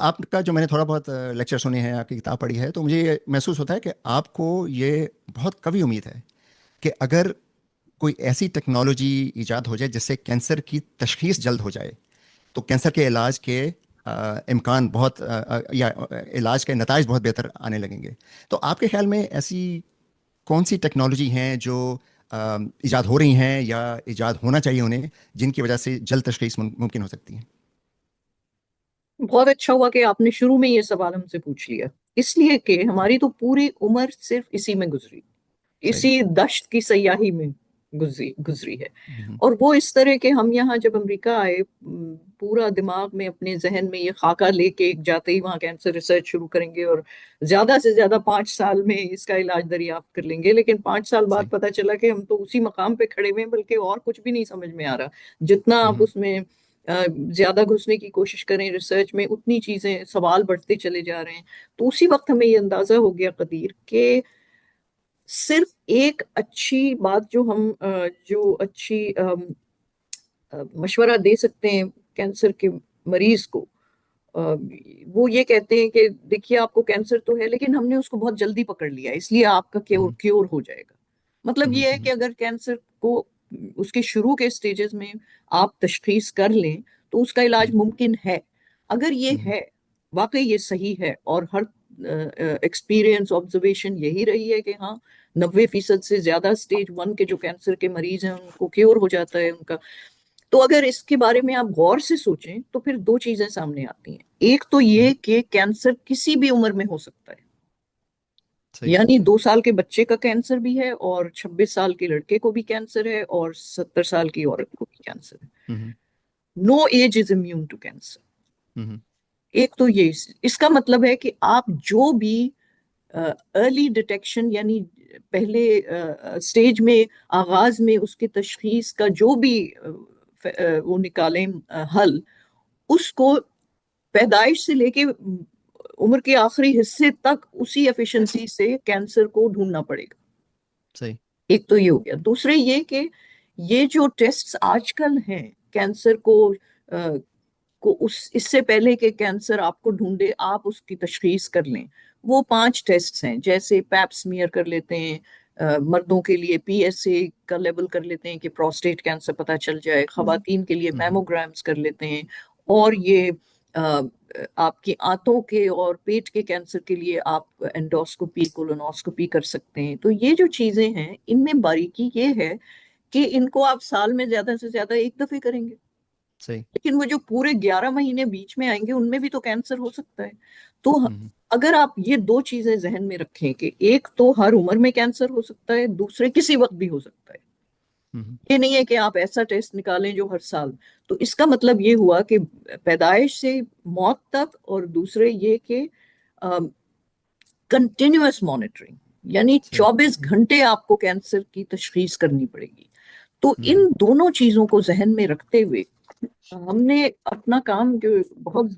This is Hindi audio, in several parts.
आपका जो मैंने थोड़ा बहुत लेक्चर सुने हैं, आपकी किताब पढ़ी है, तो मुझे ये महसूस होता है कि आपको ये बहुत कभी उम्मीद है कि अगर कोई ऐसी टेक्नोलॉजी इजाद हो जाए जिससे कैंसर की तशखीस जल्द हो जाए, तो कैंसर के इलाज के इम्कान बहुत या इलाज के नताइज बहुत बेहतर आने लगेंगे। तो आपके ख्याल में ऐसी कौन सी टेक्नोलॉजी हैं जो इजाद हो रही हैं या इजाद होना चाहिए उन्हें, जिनकी वजह से जल्द तशखीस मुमकिन हो सकती है? बहुत अच्छा हुआ कि आपने शुरू में ये सवाल हमसे पूछ लिया। इसलिए कि हमारी तो पूरी उम्र सिर्फ इसी में गुजरी, सही। इसी दश्त की सयाही में गुजरी गुजरी है। हम्म। और वो इस तरह के, हम यहाँ जब अमेरिका आए, पूरा दिमाग में अपने जहन में ये खाका लेके जाते ही वहाँ कैंसर रिसर्च शुरू करेंगे और ज्यादा से ज्यादा 5 साल में इसका इलाज दरियाफ्त कर लेंगे। लेकिन 5 साल बाद सही। पता चला कि हम तो उसी मकाम पे खड़े हुए हैं, बल्कि और कुछ भी नहीं समझ में आ रहा। जितना आप हम्म। उसमें ज्यादा घुसने की कोशिश करें रिसर्च में, उतनी चीजें, सवाल बढ़ते चले जा रहे हैं। तो उसी वक्त हमें ये अंदाजा हो गया कदीर के सिर्फ एक अच्छी बात जो हम जो अच्छी मशवरा दे सकते हैं कैंसर के मरीज को, अ, वो ये कहते हैं कि देखिए आपको कैंसर तो है, लेकिन हमने उसको बहुत जल्दी पकड़ लिया, इसलिए आपका क्योर हम्म। क्योर हो जाएगा। मतलब हम्म। ये है कि अगर कैंसर को उसके शुरू के स्टेजेस में आप तशखीस कर लें तो उसका इलाज हम्म। मुमकिन है। अगर ये हम्म। है, वाकई ये सही है, और हर एक्सपीरियंस ऑब्जर्वेशन यही रही है कि हाँ, 90% से ज्यादा स्टेज 1 के जो कैंसर के मरीज हैं उनको क्योर हो जाता है उनका। तो अगर इसके बारे में आप गौर से सोचें तो फिर दो चीजें सामने आती हैं। एक तो हम्म। ये कि कैंसर किसी भी उम्र में हो सकता है, सही। यानी 2 साल के बच्चे का कैंसर भी है, और 26 साल के लड़के को भी कैंसर है, और 70 साल की औरत को भी कैंसर है। Hmm. No age is immune to cancer. Hmm. एक तो ये इसका मतलब है कि आप जो भी अर्ली डिटेक्शन, यानी पहले स्टेज में, आगाज में उसकी तशखीस का जो भी वो निकालें हल, उसको पैदाइश से लेके उम्र के आखिरी हिस्से तक उसी एफिशिएंसी से कैंसर को ढूंढना पड़ेगा। सही। एक तो ये हो गया। दूसरे ये कि ये जो टेस्ट आजकल हैं कैंसर को उस इससे पहले कि कैंसर आपको ढूंढे आप उसकी तशखीस कर लें, वो 5 टेस्ट हैं। जैसे पैप स्मीयर कर लेते हैं, मर्दों के लिए पीएसए का लेवल कर लेते हैं कि प्रोस्टेट कैंसर पता चल जाए, खवातीन के लिए हम्म। मैमोग्राम्स कर लेते हैं, और ये आपकी आंतों के और पेट के कैंसर के लिए आप एंडोस्कोपी, कोलोनोस्कोपी कर सकते हैं। तो ये जो चीजें हैं इनमें बारीकी ये है कि इनको आप साल में ज्यादा से ज्यादा एक दफे करेंगे, सही। लेकिन वो जो पूरे 11 महीने बीच में आएंगे उनमें भी तो कैंसर हो सकता है। तो हम्म। अगर आप ये दो चीजें जहन में रखें कि एक तो हर उम्र में कैंसर हो सकता है, दूसरे किसी वक्त भी हो सकता है, हम्म। ये नहीं है कि आप ऐसा टेस्ट निकालें जो हर साल। तो इसका मतलब ये हुआ कि पैदाइश से मौत तक, और दूसरे ये कि कंटिन्यूअस मॉनिटरिंग, यानी सही। 24 घंटे आपको कैंसर की तशखीस करनी पड़ेगी। तो हम्म। इन दोनों चीजों को जहन में रखते हुए हमने अपना काम जो बहुत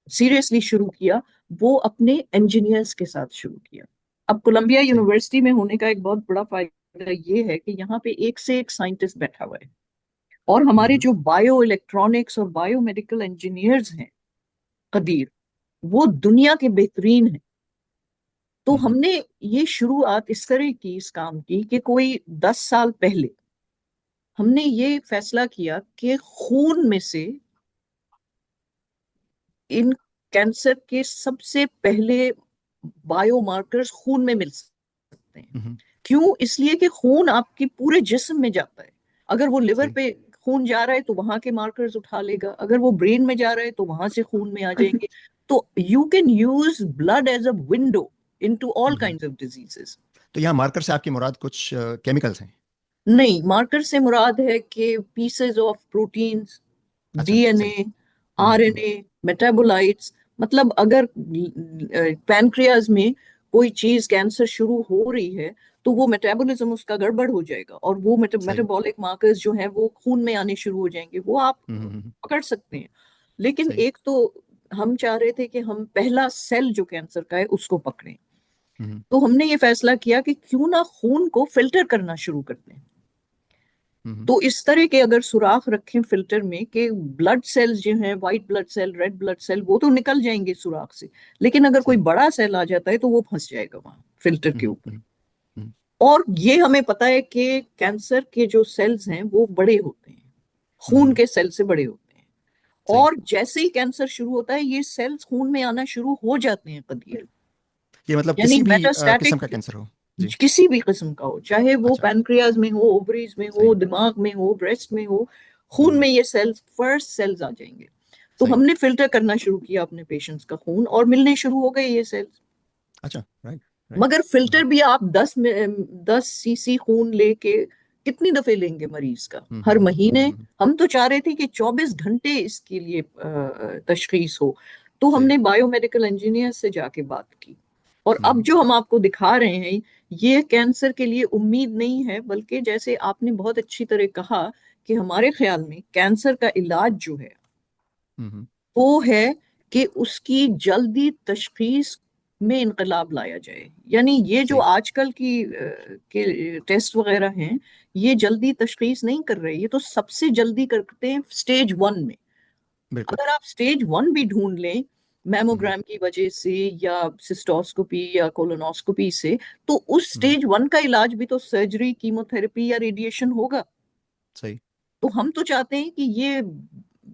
सीरियसली शुरू किया, वो अपने इंजीनियर्स के साथ शुरू किया। अब कोलंबिया सही। यूनिवर्सिटी में होने का एक बहुत बड़ा फायदा ये है कि यहाँ पे एक से एक साइंटिस्ट बैठा हुआ है, और हमारे हम्म। जो बायो इलेक्ट्रॉनिक्स और बायोमेडिकल इंजीनियर्स हैं कदीर, वो दुनिया के बेहतरीन हैं। तो हम्म। हमने ये शुरुआत इस तरह की इस काम की कि कोई 10 साल पहले हमने ये फैसला किया कि खून में से इन कैंसर के सबसे पहले बायोमार्कर्स खून में मिल सकते हैं। हम्म। क्यों? इसलिए कि खून आपके पूरे जिस्म में जाता है। अगर वो लिवर सही। पे खून जा रहा है तो वहां के मार्कर्स उठा लेगा, अगर वो ब्रेन में जा रहा है तो वहां से खून में आ जाएंगे। तो you can use blood as a window into all hmm. Kinds of diseases. तो यहाँ मार्कर से आपकी मुराद कुछ केमिकल्स हैं? नहीं, मार्कर से मुराद है कि पीसेस ऑफ प्रोटीन्स, अच्छा। सही। DNA, hmm. RNA, metabolites. मतलब अगर पैनक्रियाज में कोई चीज कैंसर शुरू हो रही है तो वो मेटाबॉलिज्म उसका गड़बड़ हो जाएगा, और वो सही। मेटाबॉलिक मार्कर्स जो हैं वो खून में आने शुरू हो जाएंगे, वो आप पकड़ सकते हैं। लेकिन सही। एक तो हम चाह रहे थे कि हम पहला सेल जो कैंसर का है उसको पकड़ें। हम्म। तो हमने ये फैसला किया कि क्यों ना खून को फिल्टर करना शुरू कर दें। हम्म। तो इस तरह के अगर सुराख रखें फिल्टर में कि ब्लड सेल्स जो हैं, white blood cell, red blood cell, वो तो निकल जाएंगे सुराख से, लेकिन अगर कोई सही। बड़ा सेल आ जाता है तो वो फंस जाएगा वहां फिल्टर के हम्म ऊपर। हम्म हम्म, और ये हमें पता है कि कैंसर के जो सेल्स हैं वो बड़े होते हैं, खून हम्म, के सेल से बड़े होते हैं। सही। और जैसे ही कैंसर शुरू होता है ये सेल्स खून में आना शुरू हो जाते हैं कदीर, ये मतलब यानी किसी भी किस्म मेटास्टैटिक, का कैंसर हो? जी। किसी भी किस्म का हो, चाहे वो अच्छा। पैनक्रियाज में हो, ओवरीज में हो, सही। दिमाग में हो, ब्रेस्ट में हो, खून हम्म। में ये सेल्स, फर्स्ट सेल्स आ जाएंगे। तो सही। हमने फिल्टर करना शुरू किया अपने पेशेंट्स का खून और मिलने शुरू हो गए ये सेल्स। अच्छा, राइट। राइट। मगर फिल्टर भी आप 10 सीसी खून लेके कितनी दफे लेंगे मरीज का हर महीने? हम तो चाह रहे थे कि 24 घंटे इसके लिए तशखीस हो। तो सही। हमने बायोमेडिकल इंजीनियर से जाके बात की, और अब हम्म जो हम आपको दिखा रहे हैं ये कैंसर के लिए उम्मीद नहीं है, बल्कि जैसे आपने बहुत अच्छी तरह कहा कि हमारे ख्याल में कैंसर का इलाज जो है हम्म। वो है कि उसकी जल्दी तशखीस में इनकलाब लाया जाए। यानी ये जो सही। आजकल के टेस्ट वगैरह हैं ये जल्दी तशखीस नहीं कर रहे, ये तो सबसे जल्दी करते हैं स्टेज 1 में। बिल्कुल। अगर आप स्टेज 1 भी ढूंढ लें हम्म मैमोग्राम की वजह से या सिस्टोस्कोपी या कोलोनोस्कोपी से, तो उस हम्म, स्टेज 1 का इलाज भी तो सर्जरी, कीमोथेरेपी या रेडिएशन होगा। सही। तो हम तो चाहते हैं कि ये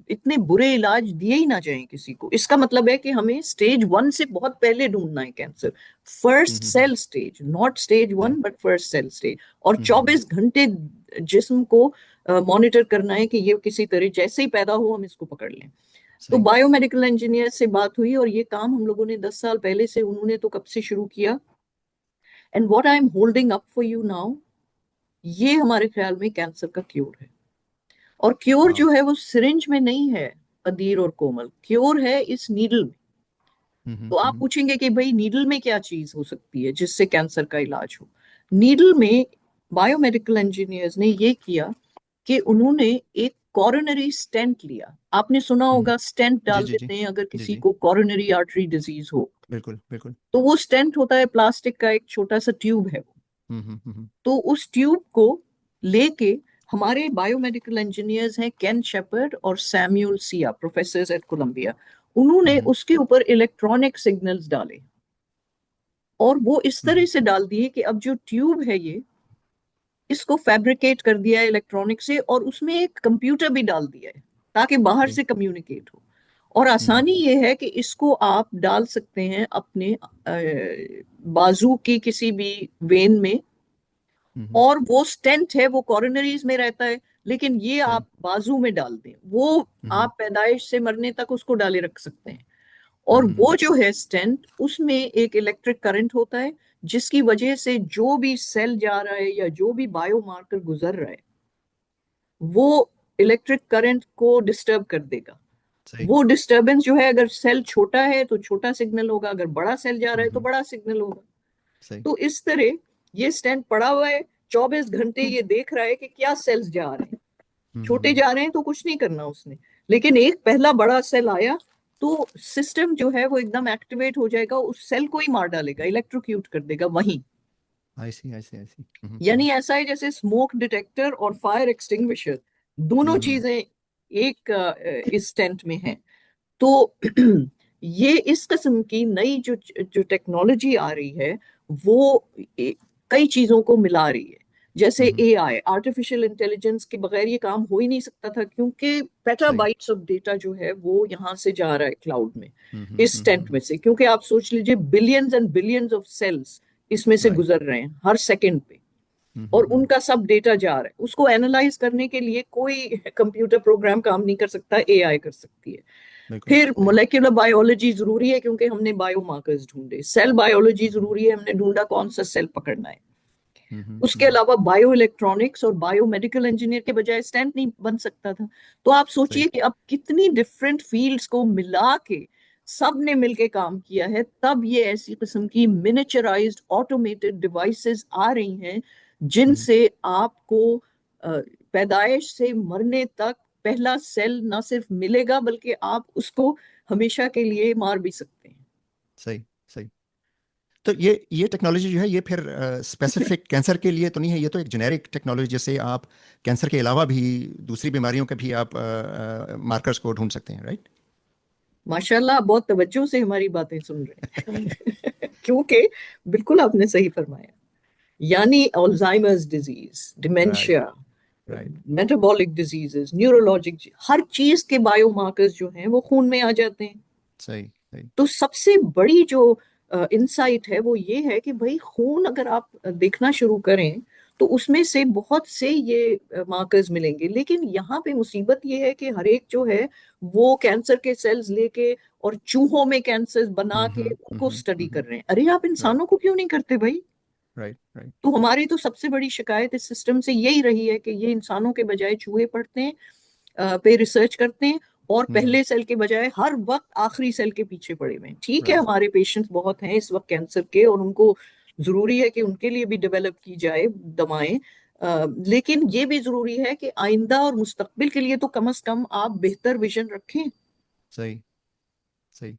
इतने बुरे इलाज दिए ही ना जाएं किसी को। इसका मतलब है कि हमें स्टेज 1 से बहुत पहले ढूंढना है cancer, first hmm, cell stage, not stage 1 सही। But first cell stage. और हम्म। 24 घंटे जिस्म को मॉनिटर करना है कि ये किसी तरह जैसे ही पैदा हो हम इसको पकड़ लें। तो सही। बायोमेडिकल इंजीनियर से बात हुई और ये काम हम लोगों ने 10 साल पहले से, उन्होंने तो कब से शुरू किया। And what I am holding up for you now, ये हमारे ख्याल में कैंसर का क्योर है। और क्योर वाह। जो है वो सिरिंज में नहीं है कदीर और कोमल, क्योर है इस नीडल में। तो आप हम्म। पूछेंगे कि भाई नीडल में क्या चीज हो सकती है जिससे कैंसर का इलाज हो। नीडल में बायोमेडिकल इंजीनियर्स ने ये किया कि उन्होंने एक कॉरोनरी स्टेंट लिया। आपने सुना हम्म, होगा स्टेंट जी डाल जी जी। देते हैं अगर जी किसी जी। को कॉरोनरी आर्टरी डिजीज हो। बिल्कुल बिल्कुल। तो वो स्टेंट होता है प्लास्टिक का, एक छोटा सा ट्यूब है वो। हम्म। तो उस ट्यूब को लेके हमारे बायोमेडिकल इंजीनियर्स हैं केन शेपर्ड और Samuel Sia, professor at Columbia, उन्होंने हम्म उसके ऊपर इलेक्ट्रॉनिक सिग्नल्स डाले। और वो इस तरह हम्म से डाल दिए कि अब जो ट्यूब है ये, इसको फैब्रिकेट कर दिया है इलेक्ट्रॉनिक से, और उसमें एक कंप्यूटर भी डाल दिया है ताकि बाहर सही। से कम्युनिकेट हो। और हम्म आसानी ये है कि इसको आप डाल सकते हैं अपने बाजू की किसी भी वेन में। हम्म, और वो स्टेंट है वो कॉरोनरीज में रहता है, लेकिन ये सही। आप बाजू में डाल दें, वो हम्म आप पैदाइश से मरने तक उसको डाले रख सकते हैं। और हम्म वो जो है स्टेंट, उसमें एक इलेक्ट्रिक करंट होता है जिसकी वजह से जो भी सेल जा रहा है या जो भी बायोमार्कर गुजर रहा है वो इलेक्ट्रिक करंट को डिस्टर्ब कर देगा। सही। वो डिस्टरबेंस जो है, अगर सेल छोटा है तो छोटा सिग्नल होगा, अगर बड़ा सेल जा रहा है तो हम्म, बड़ा सिग्नल होगा। सही। तो इस तरह ये स्टेंट पड़ा हुआ है, 24 घंटे ये देख रहा है कि क्या सेल्स जा रहे हैं। छोटे हम्म, जा रहे हैं तो कुछ नहीं करना उसने, लेकिन एक पहला बड़ा सेल आया तो सिस्टम जो है वो एकदम एक्टिवेट हो जाएगा, उस सेल को ही मार डालेगा, इलेक्ट्रोक्यूट कर देगा वहीं। आई सी आई सी आई सी। यानी ऐसा है जैसे स्मोक डिटेक्टर और फायर एक्सटिंग्विशर दोनों हम्म, चीजें एक इस टेंट में है। तो ये इस किस्म की नई जो जो टेक्नोलॉजी आ रही है वो कई चीजों को मिला रही है। जैसे हम्म, एआई, आर्टिफिशियल इंटेलिजेंस के बगैर ये काम हो ही नहीं सकता था, क्योंकि सही। पेटाबाइट्स ऑफ डेटा जो है वो यहाँ से जा रहा है क्लाउड में, इस टेंट हम्म, में से। क्योंकि आप सोच लीजिए billions and billions of cells इसमें से राइट। गुजर रहे हैं हर सेकंड पे, और हम्म, उनका सब डेटा जा रहा है। उसको एनालाइज करने के लिए कोई कंप्यूटर प्रोग्राम काम नहीं कर सकता, एआई कर सकती है। बिल्कुल फिर सही। मोलेक्युलर बायोलॉजी जरूरी है क्योंकि हमने बायोमार्कर्स ढूंढे, सेल बायोलॉजी जरूरी है, हमने ढूंढा कौन सा सेल पकड़ना है। उसके हम्म, अलावा बायो इलेक्ट्रॉनिक्स और बायोमेडिकल इंजीनियर के बजाय स्टैंड नहीं बन सकता था। तो आप सही। सोचिए कि अब कितनी डिफरेंट फील्ड्स को मिला के सब ने मिलके काम किया है, तब ये ऐसी किस्म की मिनिचराइज्ड ऑटोमेटेड डिवाइसेस आ रही हैं हम्म, जिनसे आपको पैदाइश से मरने तक पहला सेल ना सिर्फ मिलेगा बल्कि आप उसको हमेशा के लिए मार भी सकते हैं। सही। सही। तो ये टेक्नोलॉजी जो है ये फिर स्पेसिफिक कैंसर के लिए तो नहीं है, ये तो एक जेनेरिक टेक्नोलॉजी जैसे आप कैंसर के अलावा भी दूसरी बीमारियों के भी आप मार्कर्स को ढूंढ सकते हैं, राइट? माशाल्लाह, आप बहुत तवज्जो से हमारी बातें सुन रहे हैं क्योंकि बिल्कुल आपने सही फरमाया। यानी Alzheimer's disease, right, dementia, right. Metabolic diseases, neurologic, हर चीज के बायोमार्कर्स जो हैं वो खून में आ जाते हैं। सही, सही। तो सबसे बड़ी जो इंसाइट है वो ये है कि भाई खून अगर आप देखना शुरू करें तो उसमें से बहुत से ये मार्कर्स मिलेंगे। लेकिन यहाँ पे मुसीबत ये है कि हर एक जो है वो कैंसर के सेल्स लेके और चूहों में कैंसर बना के उनको स्टडी कर रहे हैं। अरे आप राइट, इंसानों को क्यों नहीं करते भाई? Right, right. तो हमारी तो सबसे बड़ी शिकायत इस सिस्टम से यही रही है कि ये इंसानों के बजाय चूहे पढ़ते हैं, पे रिसर्च करते हैं, और हम्म। पहले सेल के बजाय हर वक्त आखिरी सेल के पीछे पड़े हुए हैं। ठीक है, राइट। हमारे पेशेंट्स बहुत हैं इस वक्त कैंसर के, और उनको जरूरी है कि उनके लिए भी डेवलप की जाए दवाएं। लेकिन ये भी जरूरी है कि आइंदा और मुस्तकबिल के लिए तो कम से कम आप बेहतर विजन रखें। सही, सही।